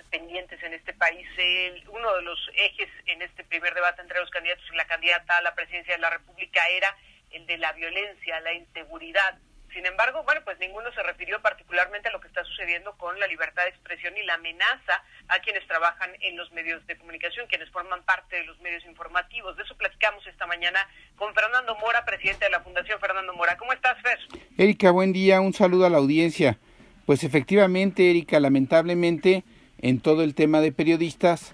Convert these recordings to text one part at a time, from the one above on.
pendientes en este país. Uno de los ejes en este primer debate entre los candidatos y la candidata a la presidencia de la República era el de la violencia, la inseguridad. Sin embargo, pues ninguno se refirió particularmente a lo que está sucediendo con la libertad de expresión y la amenaza a quienes trabajan en los medios de comunicación, quienes forman parte de los medios informativos. De eso platicamos esta mañana con Fernando Mora, presidente de la Fundación Fernando Mora. ¿Cómo estás, Fer? Erika, buen día, un saludo a la audiencia. Pues efectivamente, Erika, lamentablemente, en todo el tema de periodistas,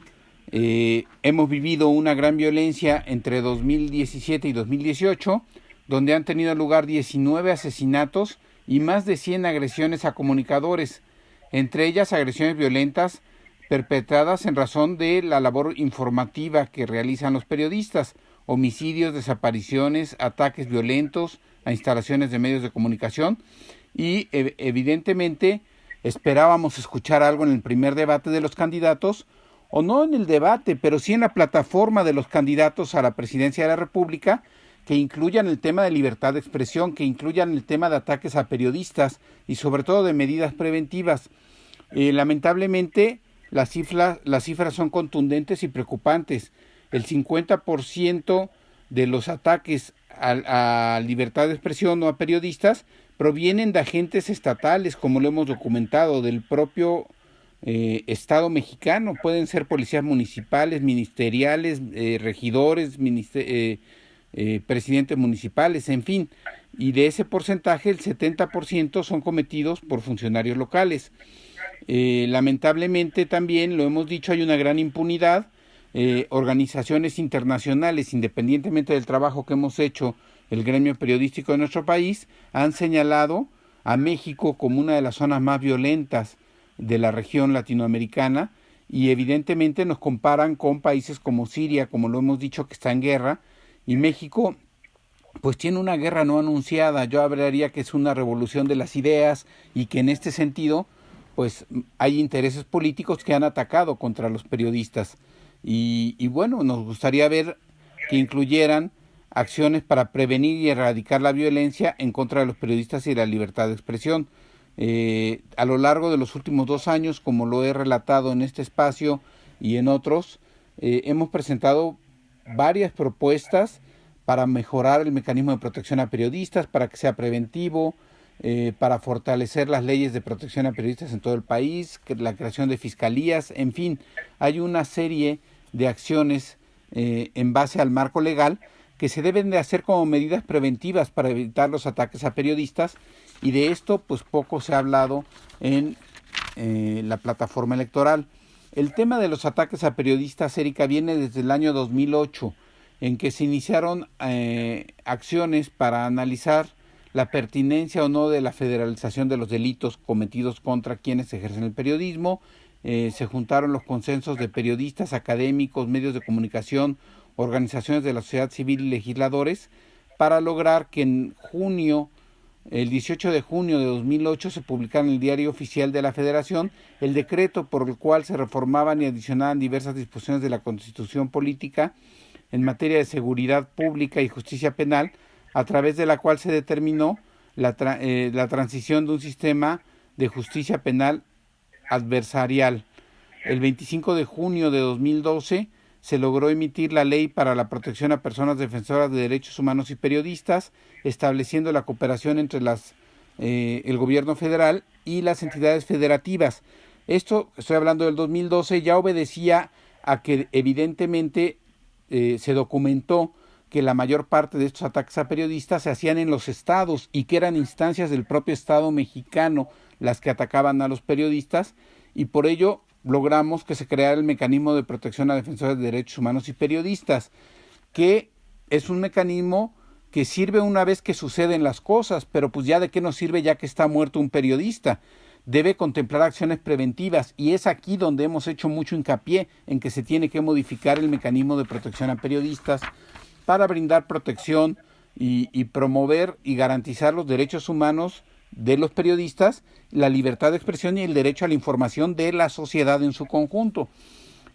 hemos vivido una gran violencia entre 2017 y 2018, donde han tenido lugar 19 asesinatos y más de 100 agresiones a comunicadores, entre ellas agresiones violentas perpetradas en razón de la labor informativa que realizan los periodistas, homicidios, desapariciones, ataques violentos a instalaciones de medios de comunicación y evidentemente esperábamos escuchar algo en el primer debate de los candidatos, o no en el debate, pero sí en la plataforma de los candidatos a la presidencia de la República, que incluyan el tema de libertad de expresión, que incluyan el tema de ataques a periodistas y sobre todo de medidas preventivas. Lamentablemente, las cifras son contundentes y preocupantes. El 50% de los ataques a libertad de expresión o a periodistas provienen de agentes estatales, como lo hemos documentado, del propio Estado mexicano. Pueden ser policías municipales, ministeriales, regidores, presidentes municipales, en fin, y de ese porcentaje el 70% son cometidos por funcionarios locales. Lamentablemente también, lo hemos dicho, hay una gran impunidad. Organizaciones internacionales, independientemente del trabajo que hemos hecho el gremio periodístico de nuestro país, han señalado a México como una de las zonas más violentas de la región latinoamericana y evidentemente nos comparan con países como Siria, como lo hemos dicho, que está en guerra. Y México, pues tiene una guerra no anunciada. Yo hablaría que es una revolución de las ideas y que en este sentido, pues hay intereses políticos que han atacado contra los periodistas. Y bueno, nos gustaría ver que incluyeran acciones para prevenir y erradicar la violencia en contra de los periodistas y la libertad de expresión. A lo largo de los últimos 2 años, como lo he relatado en este espacio y en otros, hemos presentado varias propuestas para mejorar el mecanismo de protección a periodistas, para que sea preventivo, para fortalecer las leyes de protección a periodistas en todo el país, la creación de fiscalías, en fin, hay una serie de acciones en base al marco legal que se deben de hacer como medidas preventivas para evitar los ataques a periodistas, y de esto pues poco se ha hablado en la plataforma electoral. El tema de los ataques a periodistas, Erika, viene desde el año 2008, en que se iniciaron acciones para analizar la pertinencia o no de la federalización de los delitos cometidos contra quienes ejercen el periodismo. Se juntaron los consensos de periodistas, académicos, medios de comunicación, organizaciones de la sociedad civil y legisladores para lograr que en junio, el 18 de junio de 2008, se publicara en el Diario Oficial de la Federación el decreto por el cual se reformaban y adicionaban diversas disposiciones de la Constitución Política en materia de seguridad pública y justicia penal, a través de la cual se determinó la transición de un sistema de justicia penal adversarial. El 25 de junio de 2012 se logró emitir la Ley para la Protección a Personas Defensoras de Derechos Humanos y Periodistas, estableciendo la cooperación entre el gobierno federal y las entidades federativas. Esto, estoy hablando del 2012, ya obedecía a que evidentemente se documentó que la mayor parte de estos ataques a periodistas se hacían en los estados y que eran instancias del propio Estado mexicano las que atacaban a los periodistas, y por ello logramos que se creara el mecanismo de protección a defensores de derechos humanos y periodistas, que es un mecanismo que sirve una vez que suceden las cosas, pero pues ya de qué nos sirve ya que está muerto un periodista. Debe contemplar acciones preventivas, y es aquí donde hemos hecho mucho hincapié en que se tiene que modificar el mecanismo de protección a periodistas para brindar protección y promover y garantizar los derechos humanos de los periodistas, la libertad de expresión y el derecho a la información de la sociedad en su conjunto.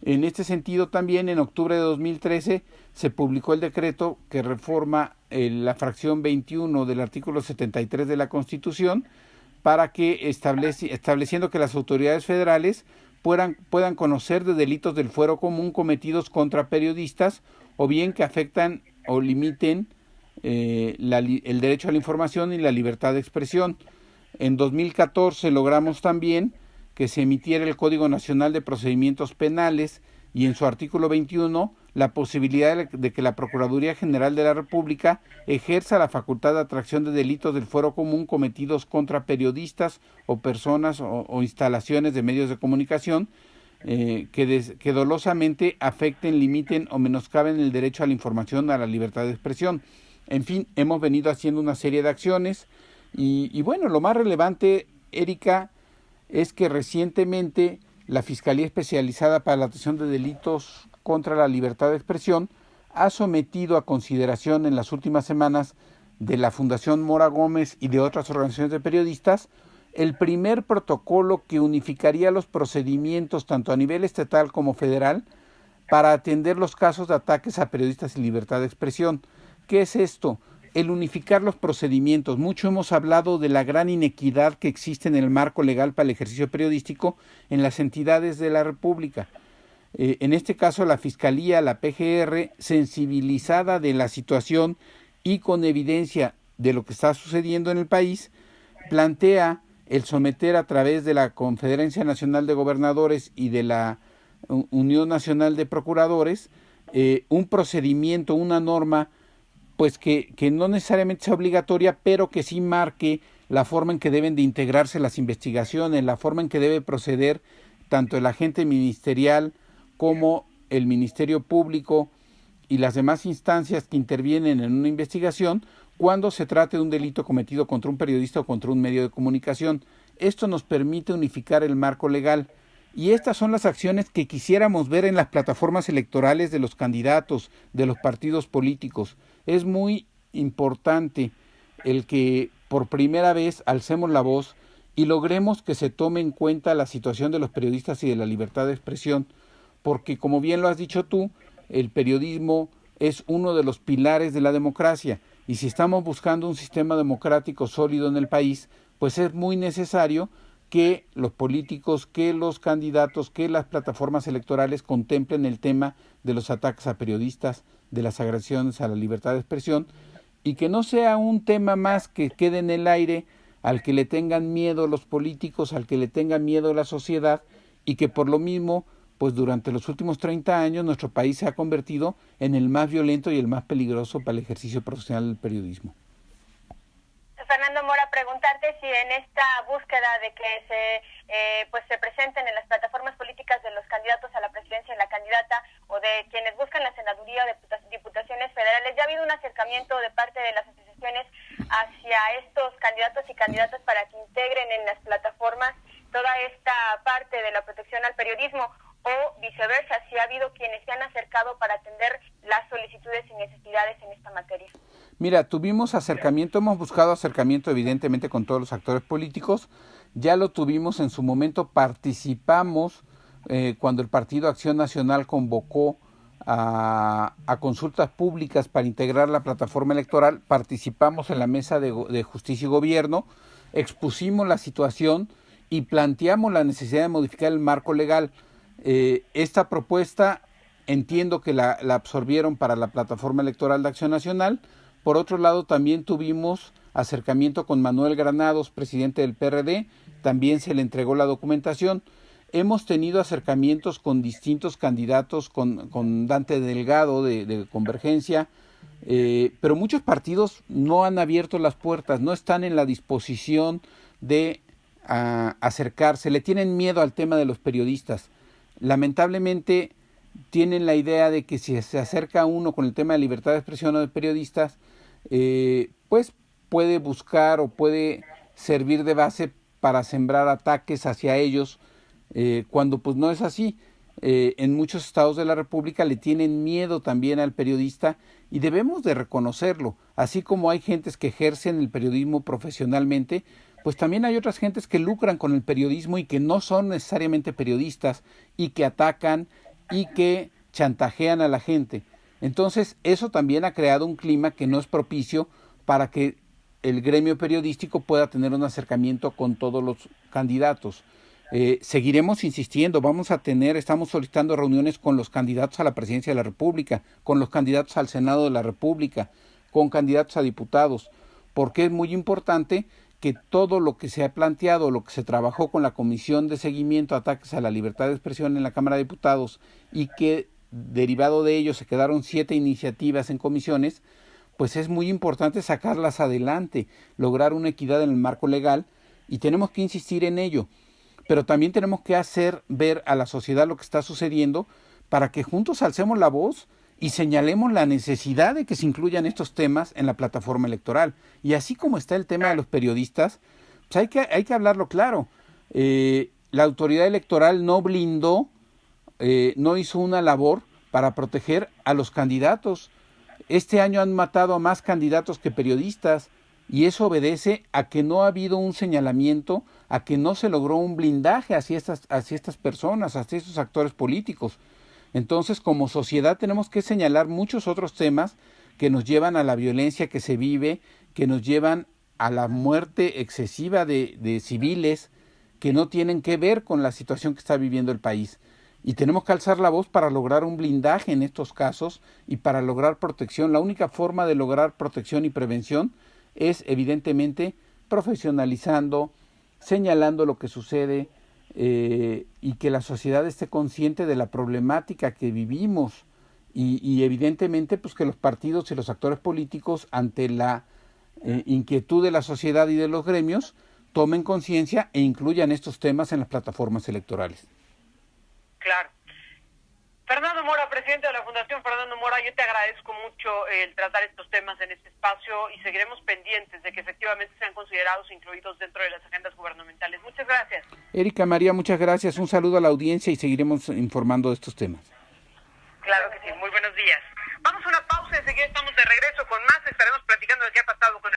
En este sentido, también en octubre de 2013 se publicó el decreto que reforma la fracción 21 del artículo 73 de la Constitución, para que estableciendo que las autoridades federales puedan conocer de delitos del fuero común cometidos contra periodistas o bien que afectan o limiten el derecho a la información y la libertad de expresión. En 2014 logramos también que se emitiera el Código Nacional de Procedimientos Penales y en su artículo 21 la posibilidad de que la Procuraduría General de la República ejerza la facultad de atracción de delitos del fuero común cometidos contra periodistas o personas o instalaciones de medios de comunicación que dolosamente afecten, limiten o menoscaben el derecho a la información, a la libertad de expresión. En fin, hemos venido haciendo una serie de acciones y bueno, lo más relevante, Erika, es que recientemente la Fiscalía Especializada para la Atención de Delitos contra la Libertad de Expresión ha sometido a consideración en las últimas semanas de la Fundación Mora Gómez y de otras organizaciones de periodistas el primer protocolo que unificaría los procedimientos tanto a nivel estatal como federal para atender los casos de ataques a periodistas y libertad de expresión. ¿Qué es esto? El unificar los procedimientos. Mucho hemos hablado de la gran inequidad que existe en el marco legal para el ejercicio periodístico en las entidades de la República. En este caso, la Fiscalía, la PGR, sensibilizada de la situación y con evidencia de lo que está sucediendo en el país, plantea el someter a través de la Conferencia Nacional de Gobernadores y de la Unión Nacional de Procuradores un procedimiento, una norma, pues que no necesariamente sea obligatoria, pero que sí marque la forma en que deben de integrarse las investigaciones, la forma en que debe proceder tanto el agente ministerial como el Ministerio Público y las demás instancias que intervienen en una investigación cuando se trate de un delito cometido contra un periodista o contra un medio de comunicación. Esto nos permite unificar el marco legal. Y estas son las acciones que quisiéramos ver en las plataformas electorales de los candidatos, de los partidos políticos. Es muy importante el que por primera vez alcemos la voz y logremos que se tome en cuenta la situación de los periodistas y de la libertad de expresión, porque como bien lo has dicho tú, el periodismo es uno de los pilares de la democracia y si estamos buscando un sistema democrático sólido en el país, pues es muy necesario que los políticos, que los candidatos, que las plataformas electorales contemplen el tema de los ataques a periodistas, de las agresiones a la libertad de expresión, y que no sea un tema más que quede en el aire, al que le tengan miedo los políticos, al que le tenga miedo la sociedad, y que por lo mismo, pues durante los últimos 30 años nuestro país se ha convertido en el más violento y el más peligroso para el ejercicio profesional del periodismo. Fernando Mora, preguntarte si en esta búsqueda de que se presenten en las plataformas políticas de los candidatos a la presidencia y la candidata o de quienes buscan la senaduría o diputaciones federales, ¿ya ha habido un acercamiento de parte de las asociaciones hacia estos candidatos y candidatas para que integren en las plataformas toda esta parte de la protección al periodismo? O viceversa, si ha habido quienes se han acercado para atender las solicitudes y necesidades en esta materia. Mira, tuvimos acercamiento, hemos buscado acercamiento evidentemente con todos los actores políticos, ya lo tuvimos en su momento, participamos cuando el Partido Acción Nacional convocó a consultas públicas para integrar la plataforma electoral, participamos en la mesa de Justicia y Gobierno, expusimos la situación y planteamos la necesidad de modificar el marco legal. Esta propuesta entiendo que la absorbieron para la plataforma electoral de Acción Nacional. Por otro lado, también tuvimos acercamiento con Manuel Granados, presidente del PRD, también se le entregó la documentación. Hemos tenido acercamientos con distintos candidatos, con Dante Delgado de Convergencia, pero muchos partidos no han abierto las puertas, no están en la disposición de acercarse, le tienen miedo al tema de los periodistas. Lamentablemente tienen la idea de que si se acerca uno con el tema de libertad de expresión o de periodistas, pues puede buscar o puede servir de base para sembrar ataques hacia ellos, cuando pues no es así. En muchos estados de la República le tienen miedo también al periodista y debemos de reconocerlo. Así como hay gentes que ejercen el periodismo profesionalmente, pues también hay otras gentes que lucran con el periodismo y que no son necesariamente periodistas y que atacan y que chantajean a la gente. Entonces, eso también ha creado un clima que no es propicio para que el gremio periodístico pueda tener un acercamiento con todos los candidatos. Seguiremos insistiendo, estamos solicitando reuniones con los candidatos a la presidencia de la República, con los candidatos al Senado de la República, con candidatos a diputados, porque es muy importante que todo lo que se ha planteado, lo que se trabajó con la Comisión de Seguimiento a Ataques a la Libertad de Expresión en la Cámara de Diputados y que derivado de ello se quedaron 7 iniciativas en comisiones, pues es muy importante sacarlas adelante, lograr una equidad en el marco legal y tenemos que insistir en ello. Pero también tenemos que hacer ver a la sociedad lo que está sucediendo para que juntos alcemos la voz y señalemos la necesidad de que se incluyan estos temas en la plataforma electoral. Y así como está el tema de los periodistas, pues hay que hablarlo claro. La autoridad electoral no blindó, no hizo una labor para proteger a los candidatos. Este año han matado a más candidatos que periodistas y eso obedece a que no ha habido un señalamiento, a que no se logró un blindaje hacia estas personas, hacia estos actores políticos. Entonces, como sociedad tenemos que señalar muchos otros temas que nos llevan a la violencia que se vive, que nos llevan a la muerte excesiva de civiles que no tienen que ver con la situación que está viviendo el país. Y tenemos que alzar la voz para lograr un blindaje en estos casos y para lograr protección. La única forma de lograr protección y prevención es evidentemente profesionalizando, señalando lo que sucede, y que la sociedad esté consciente de la problemática que vivimos y evidentemente pues que los partidos y los actores políticos ante la inquietud de la sociedad y de los gremios tomen conciencia e incluyan estos temas en las plataformas electorales. Claro. Fernando Mora, presidente de la Fundación Fernando Mora, yo te agradezco mucho el tratar estos temas en este espacio y seguiremos pendientes de que efectivamente sean considerados e incluidos dentro de las agendas gubernamentales. Muchas gracias. Erika María, muchas gracias. Un saludo a la audiencia y seguiremos informando de estos temas. Claro que sí. Muy buenos días. Vamos a una pausa y enseguida estamos de regreso.